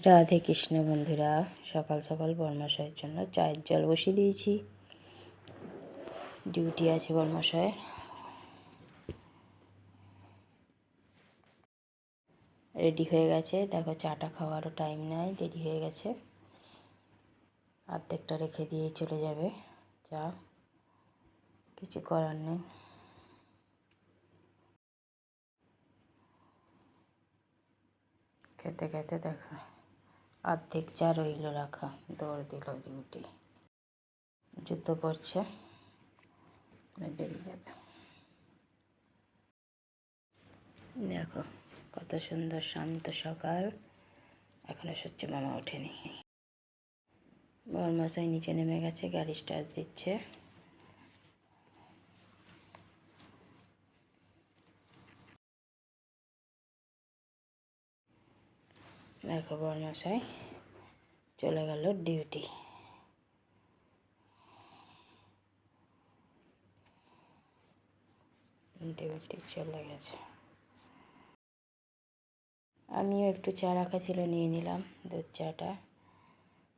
রাধে কৃষ্ণ বন্ধুরা, সকাল সকাল বরমশাইয়ের জন্য চায়ের জল বসিয়ে দিয়েছি। ডিউটি আছে বরমশাইয়ের। রেডি হয়ে গেছে, দেখো চাটা খাওয়ারও টাইম নাই, দেরি হয়ে গেছে। অর্ধেকটা রেখে দিয়ে চলে যাবে, চা কিছু করার নেই। খেতে খেতে দেখো অর্ধেক চা রইল রাখা, দৌড় দিল ডিউটি। যুদ্ধ পড়ছে, বেরিয়ে যাবে। দেখো কত সুন্দর শান্ত সকাল, এখনো সূর্য মামা ওঠেনি। বরমশাই নিচে নেমে গেছে, গাড়ি স্টার্ট দিচ্ছে। দেখো বরমশাই চলে গেল ডিউটি। ডিউটি চলে গেছে। আমিও একটু চা রাখা ছিল, নিয়ে নিলাম দুধ চাটা,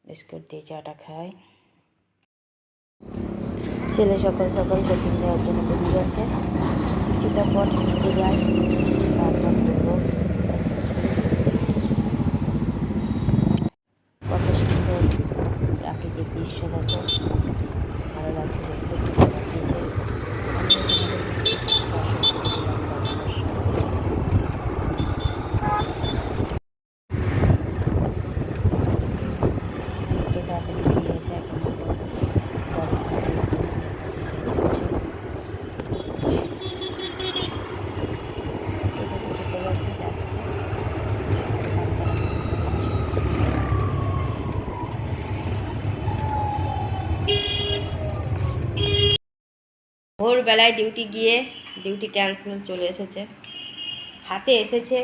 বিস্কুট দিয়ে চাটা খাই। ছেলে সকাল সকাল কোচিং দেওয়ার জন্য বেরিয়ে গেছে। কিছুটা পথ হেঁটে যাই, তারপর করবো। কত সুন্দর প্রাকৃতিক দৃশ্য দেখো, ভালো লাগছে দেখতে। ছেলে পাঠিয়েছে, আমিও তোমাদের দর্শন করে দিলাম পথ দর্শন। একটু তাড়াতাড়ি বেরিয়েছে, এখন হয়তো গাড়ি পাঠিয়েছে, এটাতে চেপে যাচ্ছে, যাচ্ছে। ভোরবেলায় ডিউটি গিয়ে ডিউটি ক্যান্সেল চলে এসেছে, হাতে এসেছে।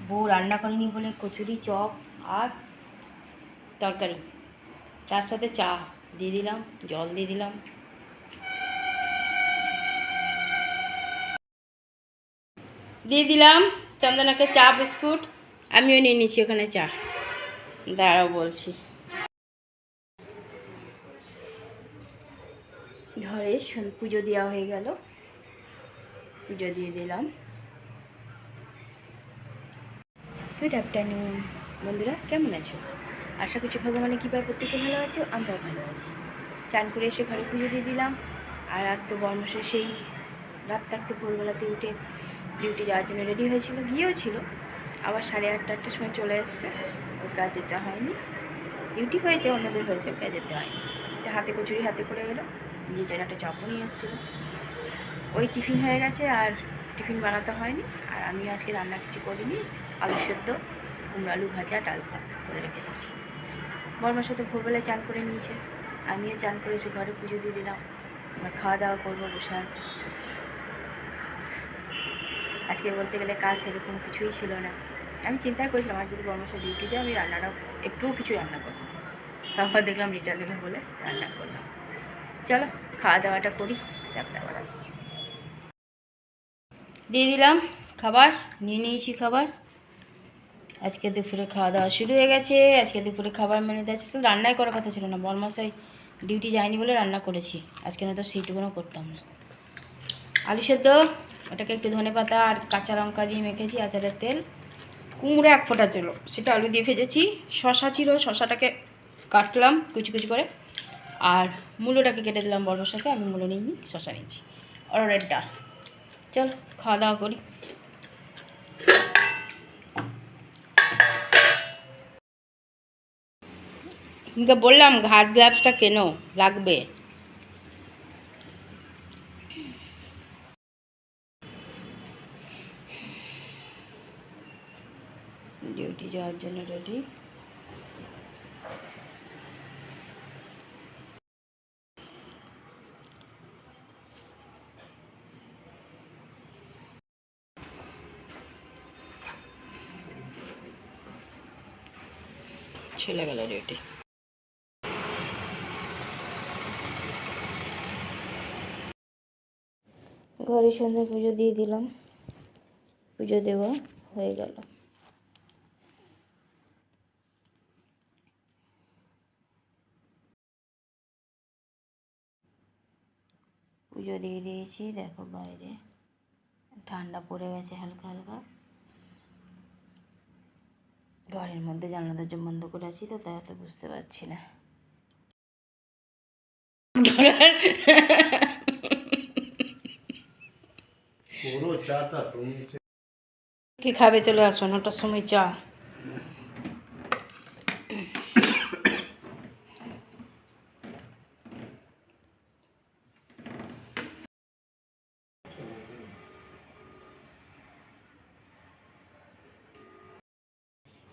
বউ রান্না করেনি বলে কচুরি, চপ আর তরকারি, তার সাথে চা দিয়ে দিলাম, জল দিয়ে দিলাম। চন্দনাকে চা বিস্কুট, আমিও নিয়ে নিচ্ছি ওখানে চা। দাঁড়াও বলছি। ঘরে পুজো দেওয়া হয়ে গেল, পুজো দিয়ে দিলাম। গুড আফটারনুন বন্ধুরা, কেমন আছো? আশা করছি ভগবানের কৃপায় প্রত্যেকে ভালো আছো, আমরাও ভালো আছি। চান করে এসে ঘরে পুজো দিয়ে দিলাম। আর আজ তো বর্মশাই সেই রাত থাকতে ভোরবেলাতে উঠে ডিউটি যাওয়ার জন্য রেডি হয়েছিল, গিয়েও ছিল, আবার 8:30-8টার সময় চলে এসছে। ওর কাজ যেতে হয়নি, ডিউটি হয়েছে, অন্যদের হয়েছে, ওর কাজ যেতে হয়নি। হাতে কচুরি হাতে করে এলো, নিজের জন্য একটা চপও নিয়ে এসেছিলো। ওই টিফিন হয়ে গেছে, আর টিফিন বানাতে হয়নি। আর আমি আজকে রান্না কিছু করিনি, আলু সেদ্ধ, কুমড়ো আলু ভাজা, ডাল ভাত করে রেখে দিচ্ছি। বর্মার সাথে ভোরবেলায় চান করে নিয়েছে, আমিও চান করে এসে ঘরে পুজো দিয়ে দিলাম। আমার খাওয়া দাওয়া করবো, বসে আছে। আজকে বলতে গেলে কাজ সেরকম কিছুই ছিল না। আমি চিন্তা করেছিলাম আর যদি বর্মার সাথে ডিউটি যায় আমি রান্নাটাও একটুও কিছু রান্না করবো, তারপর দেখলাম রিটার্ন দিলে বলে রান্না করলাম। চলো খাওয়া দাওয়াটা করি, তারপরে আবার আসছি। দিয়ে দিলাম খাবার, নিয়ে নিয়েছি খাবার। আজকে দুপুরে খাওয়া দাওয়া শুরু হয়ে গেছে। আজকে দুপুরে খাবার মেনে দিয়েছে, শুধু রান্নাই করার কথা ছিল না, বরমশাই ডিউটি যায়নি বলে রান্না করেছি। আজকে না তো সেইটুকুনও করতাম না। আলু সেদ্ধ, ওটাকে একটু ধনেপাতা আর কাঁচা লঙ্কা দিয়ে মেখেছি, আচারের তেল। কুমড়ো 1 ফোঁটা ছিল, সেটা আলু দিয়ে ভেজেছি। শশা ছিল, শশাটাকে কাটলাম কুচি কুচি করে। আর মূলোটাকে কেটে দিলাম বরমশাইকে, আমি মূলো নিইনি, শশা নিয়েছি। অরহরের ডাল। চল খাওয়া দাওয়া করি। তোমাকে বললাম হাত গ্লাভসটা কেন লাগবে। ডিউটি যাওয়ার জন্য রেডি। চলে গেল ডিউটি। ঘরে সন্ধ্যা পুজো দিয়ে দিলাম, পুজো দেওয়া হয়ে গেল। পুজো দিয়ে দিয়েছি। দেখো বাইরে ঠান্ডা পড়ে গেছে হালকা হালকা। ঘরের মধ্যে জানলা দরজা বন্ধ করে আছি তো তাই তো বুঝতে পারছি না। কি খাবে? চলে আসো, 9টার সময় চা।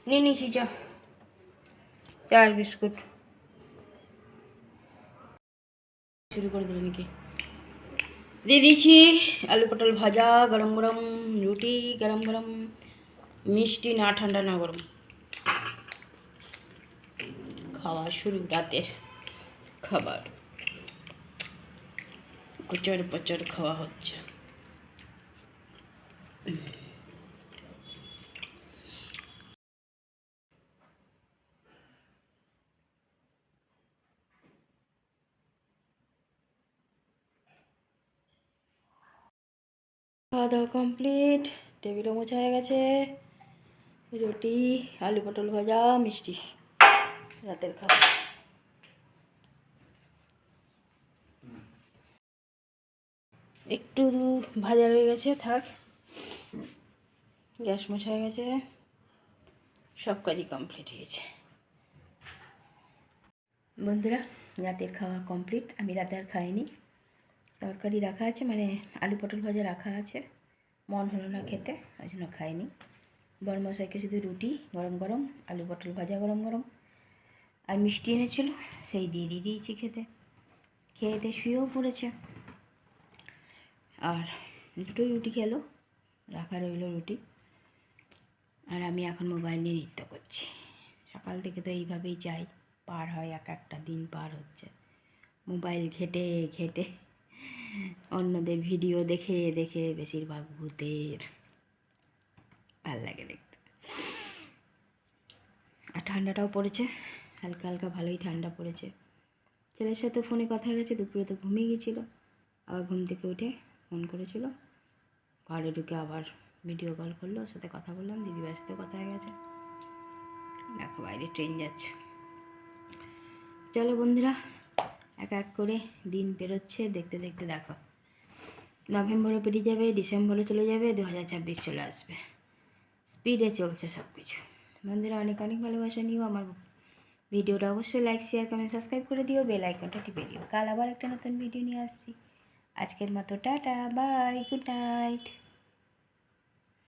নিয়ে নিয়েছি চা, চার বিস্কুট। শুরু করে দিলেন কি? দিয়ে দিয়েছি আলু পটল ভাজা, গরম গরম রুটি, গরম গরম মিষ্টি, না ঠান্ডা না গরম। খাওয়া শুরু, রাতের খাবার কুচর পচর খাওয়া হচ্ছে। খাওয়া দাওয়া কমপ্লিট, টেবিলও মোছা হয়ে গেছে। রুটি, আলু পটল ভাজা, মিষ্টি, রাতের খাবার। একটু ভাজা রয়ে গেছে, থাক। গ্যাস মোছা হয়ে গেছে, সব কাজই কমপ্লিট হয়েছে। বন্ধুরা, রাতের খাওয়া কমপ্লিট। আমি রাতে আর খাইনি, তরকারি রাখা আছে, মানে আলু পটল ভাজা রাখা আছে, মন হলো না খেতে, ওই জন্য খাইনি। বড়মশাইকে শুধু রুটি গরম গরম, আলু পটল ভাজা গরম গরম আর মিষ্টি এনেছিল, সেই দিয়ে দিয়েছি খেতে। খেয়ে শুয়েও পড়েছে। আর দুটোই রুটি খেলো, রাখা রইল রুটি। আর আমি এখন মোবাইল নিয়ে নৃত্য করছি। সকাল থেকে তো এইভাবেই যাই, পার হয়, একটা দিন পার হচ্ছে মোবাইল ঘেটে ঘেটে, অন্যদের ভিডিও দেখে দেখে, বেশিরভাগ ভূতের। ভাল লাগে দেখতে। আর ঠান্ডাটাও পড়েছে হালকা হালকা, ভালোই ঠান্ডা পড়েছে। ছেলের সাথে ফোনে কথা গেছে, দুপুরে তো ঘুমিয়ে গিয়েছিল, আবার ঘুম থেকে উঠে ফোন করেছিল, ঘরে ঢুকে আবার ভিডিও কল করলো, ওর সাথে কথা বললাম, দিদিভাইয়ের সাথে কথা হয়ে গেছে। দেখো বাইরে ট্রেন যাচ্ছে। চলো বন্ধুরা, এক এক করে দিন পেরোচ্ছে, দেখতে দেখতে দেখো নভেম্বরও পেরিয়ে যাবে, ডিসেম্বরও চলে যাবে, 2026 চলে আসবে। স্পিডে চলছে সব কিছু। বন্ধুরা, অনেক অনেক ভালোবাসা নিও। আমার ভিডিওটা অবশ্যই লাইক, শেয়ার, কমেন্ট, সাবস্ক্রাইব করে দিও, বেল আইকনটা টিপে দিও। কাল আবার একটা নতুন ভিডিও নিয়ে আসছি। আজকের মতো টাটা, বাই, গুড নাইট।